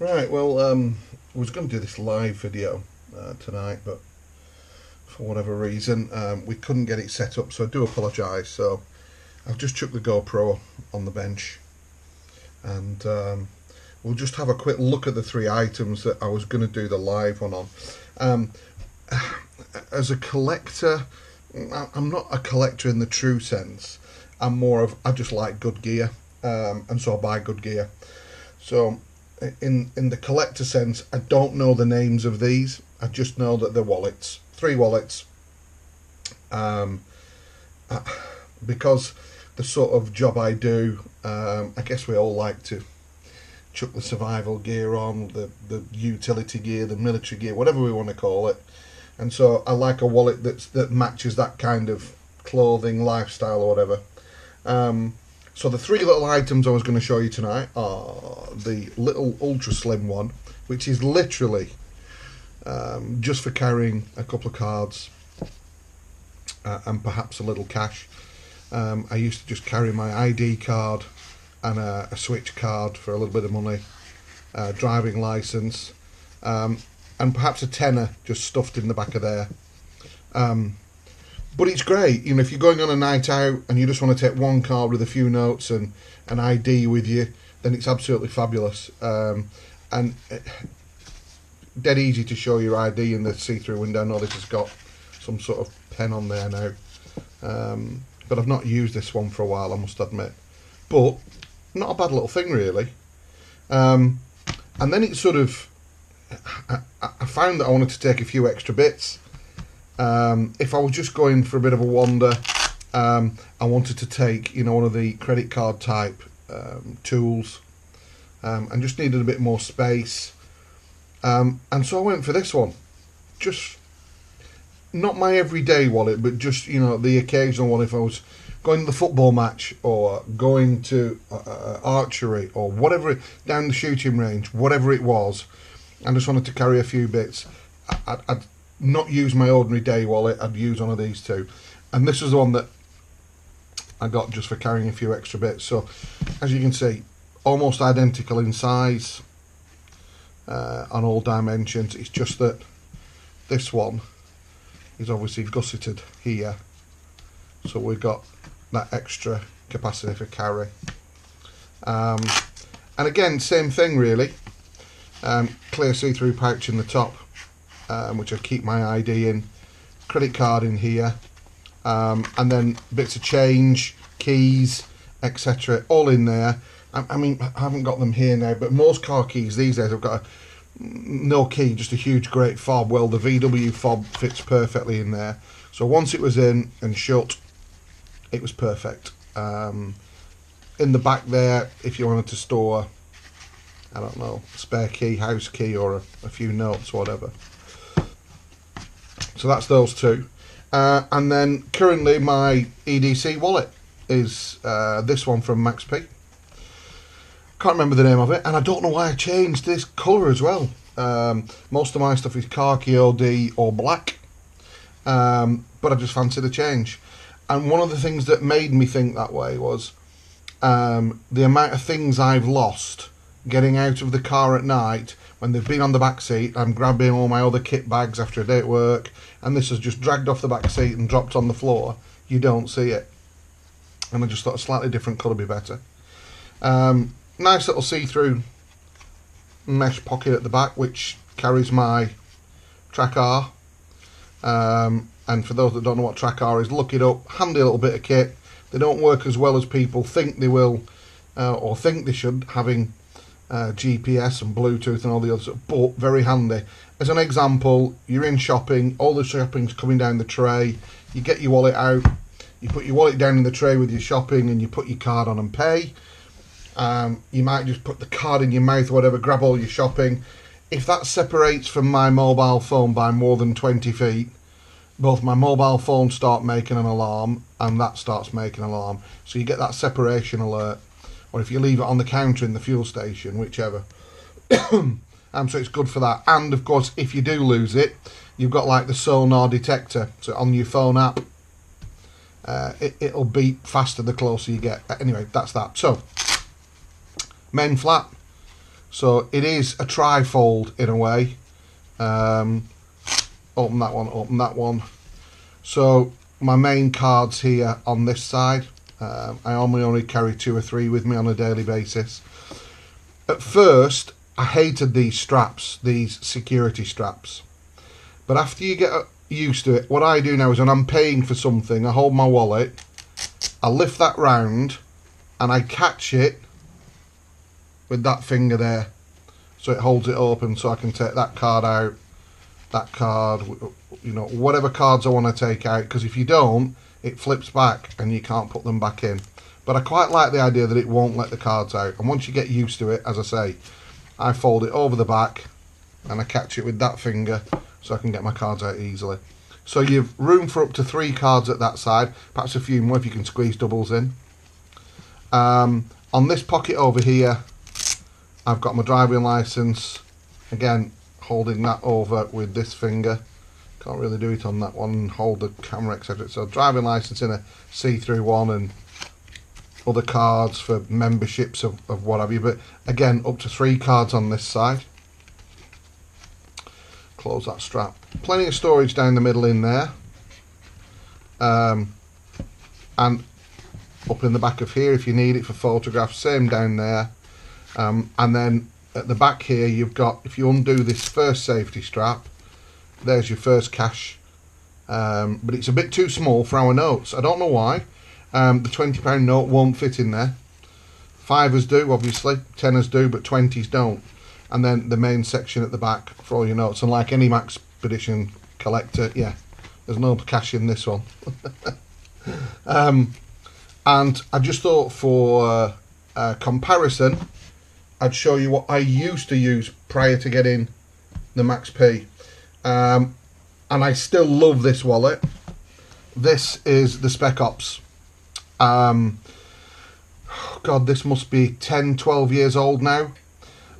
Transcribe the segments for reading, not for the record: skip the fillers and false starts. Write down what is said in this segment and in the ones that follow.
Right, well, I was going to do this live video tonight, but for whatever reason, we couldn't get it set up, so I do apologise. So I've just chucked the GoPro on the bench, and we'll just have a quick look at the three items that I was going to do the live one on. As a collector, I'm not a collector in the true sense. I'm more of, I just like good gear, and so I buy good gear. So in the collector sense, I don't know the names of these. I just know that they're wallets, three wallets, because the sort of job I do, I guess we all like to chuck the survival gear on, the utility gear, the military gear, whatever we want to call it. And so I like a wallet that matches that kind of clothing, lifestyle, or whatever. So the three little items I was going to show you tonight are the little ultra slim one, which is literally just for carrying a couple of cards and perhaps a little cash. I used to just carry my ID card and a switch card for a little bit of money, driving license, and perhaps a tenner just stuffed in the back of there. But it's great, you know, if you're going on a night out and you just want to take one card with a few notes and an ID with you, then it's absolutely fabulous. And dead easy to show your ID in the see-through window. I know this has got some sort of pen on there now, but I've not used this one for a while, I must admit. But not a bad little thing, really. And then it sort of, I found that I wanted to take a few extra bits. If I was just going for a bit of a wander, I wanted to take, you know, one of the credit card type tools, and just needed a bit more space. And so I went for this one. Just not my everyday wallet, but just, you know, the occasional one if I was going to the football match or going to archery or whatever, down the shooting range, whatever it was. I just wanted to carry a few bits. I'd not use my ordinary day wallet, I'd use one of these two. And this was the one that I got just for carrying a few extra bits. So, as you can see, almost identical in size on all dimensions. It's just that this one is obviously gusseted here. So we've got that extra capacity for carry. And again, same thing really. Clear see-through pouch in the top, which I keep my ID in, credit card in here, and then bits of change, keys, etc. all in there. I mean, I haven't got them here now, but most car keys these days have got no key, just a huge great fob. Well, the VW fob fits perfectly in there. So once it was in and shut, it was perfect. In the back there, if you wanted to store, I don't know, spare key, house key, or a few notes, whatever. So that's those two. And then currently my EDC wallet is this one from Maxp. Can't remember the name of it, and I don't know why I changed this colour as well. Most of my stuff is khaki, OD, or black, but I just fancied a change. And one of the things that made me think that way was the amount of things I've lost getting out of the car at night when they've been on the back seat. I'm grabbing all my other kit bags after a day at work, and this has just dragged off the back seat and dropped on the floor. You don't see it. And I just thought a slightly different colour would be better. Nice little see-through mesh pocket at the back, which carries my track R. And for those that don't know what track R is, look it up. Handy little bit of kit. They don't work as well as people think they will, or think they should, having GPS and Bluetooth and all the others, but very handy. As an example, you're in shopping, all the shopping's coming down the tray, you get your wallet out, you put your wallet down in the tray with your shopping, and you put your card on and pay. You might just put the card in your mouth or whatever, grab all your shopping. If that separates from my mobile phone by more than 20 feet, both my mobile phone start making an alarm and that starts making an alarm. So you get that separation alert. Or if you leave it on the counter in the fuel station, whichever. So it's good for that. And of course, if you do lose it, you've got like the sonar detector. So on your phone app, it'll beep faster the closer you get. Anyway, that's that. So, main flat. So it is a trifold in a way. Open that one, open that one. So my main cards here on this side. I only carry 2 or 3 with me on a daily basis. At first, I hated these straps, these security straps. But after you get used to it, what I do now is when I'm paying for something, I hold my wallet, I lift that round, and I catch it with that finger there. So it holds it open so I can take that card out, that card, you know, whatever cards I want to take out. Because if you don't, it flips back and you can't put them back in. But I quite like the idea that it won't let the cards out. And once you get used to it, as I say, I fold it over the back and I catch it with that finger so I can get my cards out easily. So you've room for up to 3 cards at that side, perhaps a few more if you can squeeze doubles in. On this pocket over here, I've got my driving licence, again holding that over with this finger. Can't really do it on that one, hold the camera, etc. So driving licence in a see-through one, and other cards for memberships of what have you. But again, up to 3 cards on this side. Close that strap. Plenty of storage down the middle in there. And up in the back of here if you need it for photographs, same down there. And then at the back here you've got, if you undo this first safety strap, there's your first cash. But it's a bit too small for our notes. I don't know why. The £20 note won't fit in there. 5s do, obviously, 10s do, but 20s don't. And then the main section at the back for all your notes. And like any Maxpedition collector, yeah, there's no cash in this one. And I just thought for comparison, I'd show you what I used to use prior to getting the Max P. And I still love this wallet. This is the Spec Ops. God, this must be 10, 12 years old now.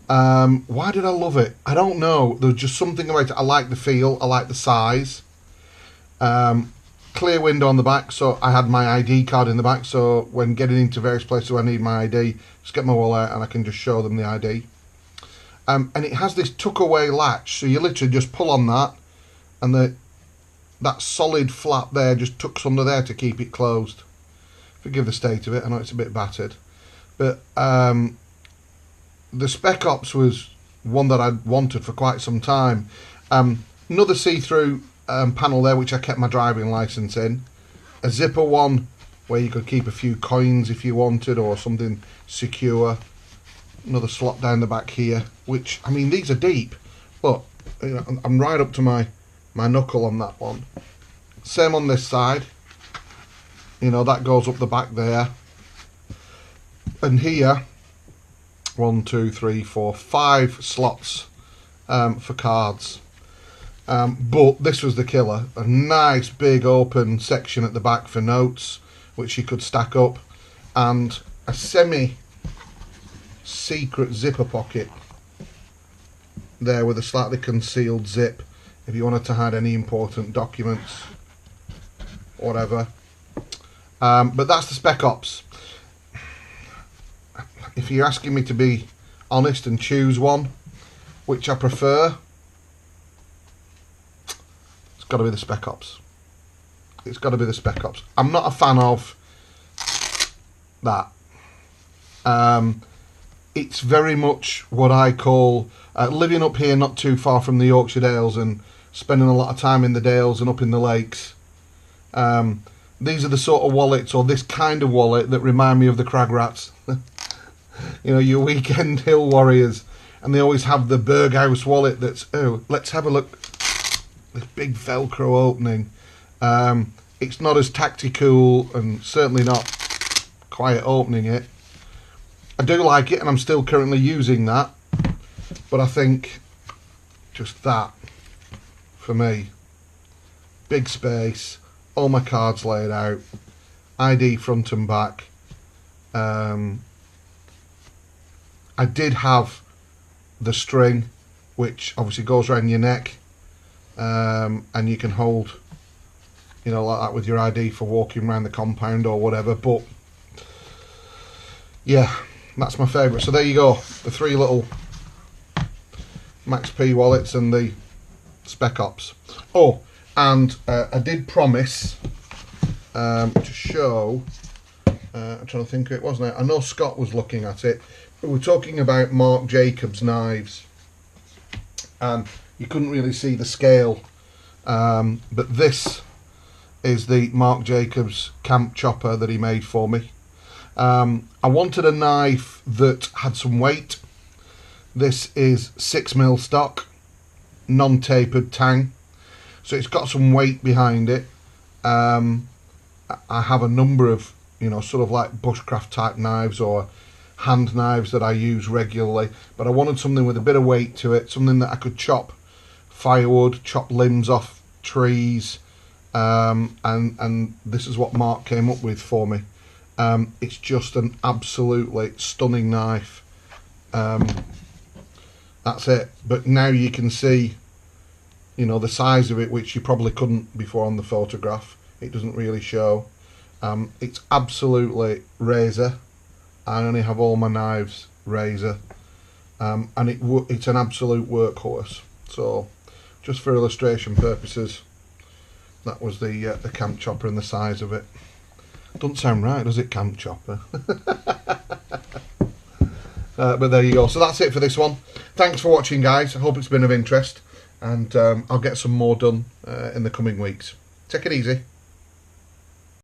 Why did I love it? I don't know. There's just something about it. I like the feel. I like the size. Clear window on the back, so I had my ID card in the back, so when getting into various places where I need my ID, just get my wallet and I can just show them the ID. And it has this tuck away latch, so you literally just pull on that, and that solid flap there just tucks under there to keep it closed. Forgive the state of it, I know it's a bit battered. But the Spec Ops was one that I'd wanted for quite some time. Another see-through panel there, which I kept my driving licence in. A zipper one where you could keep a few coins if you wanted, or something secure. Another slot down the back here, which, I mean, these are deep, but you know, I'm right up to my knuckle on that one. Same on this side. You know, that goes up the back there. And here, 1, 2, 3, 4, 5 slots for cards. But this was the killer. A nice big open section at the back for notes, which you could stack up, and a semi-secret zipper pocket there with a slightly concealed zip if you wanted to hide any important documents, whatever. But that's the Spec Ops. If you're asking me to be honest and choose one, which I prefer, it's got to be the Spec Ops. It's got to be the Spec Ops. I'm not a fan of that. It's very much what I call living up here, not too far from the Yorkshire Dales, and spending a lot of time in the Dales and up in the lakes. These are the sort of wallets, or this kind of wallet, that remind me of the Crag Rats. You know, your weekend hill warriors, and they always have the Berghaus wallet that's, oh, let's have a look, this big Velcro opening. It's not as tactical, and certainly not quiet opening it. I do like it, and I'm still currently using that, but I think just that, for me, big space, all my cards laid out, ID front and back. I did have the string, which obviously goes around your neck, and you can hold, you know, like that with your ID for walking around the compound or whatever. But yeah, that's my favourite. So there you go, the 3 little Maxp Wallets and the Spec Ops. Oh, and I did promise to show, I'm trying to think who it was now. I know Scott was looking at it. We were talking about Marc Jacobs knives, and you couldn't really see the scale, but this is the Marc Jacobs camp chopper that he made for me. I wanted a knife that had some weight. This is 6mm stock, non-tapered tang, so it's got some weight behind it. I have a number of, you know, sort of like bushcraft type knives or hand knives that I use regularly, but I wanted something with a bit of weight to it, something that I could chop firewood, chop limbs off trees, and this is what Mark came up with for me. It's just an absolutely stunning knife. That's it. But now you can see, you know, the size of it, which you probably couldn't before on the photograph. It doesn't really show. It's absolutely razor. I only have all my knives razor, and it's an absolute workhorse. So, just for illustration purposes, that was the camp chopper and the size of it. Doesn't sound right, does it, camp chopper? But there you go. So that's it for this one. Thanks for watching, guys. I hope it's been of interest, and I'll get some more done in the coming weeks. Take it easy.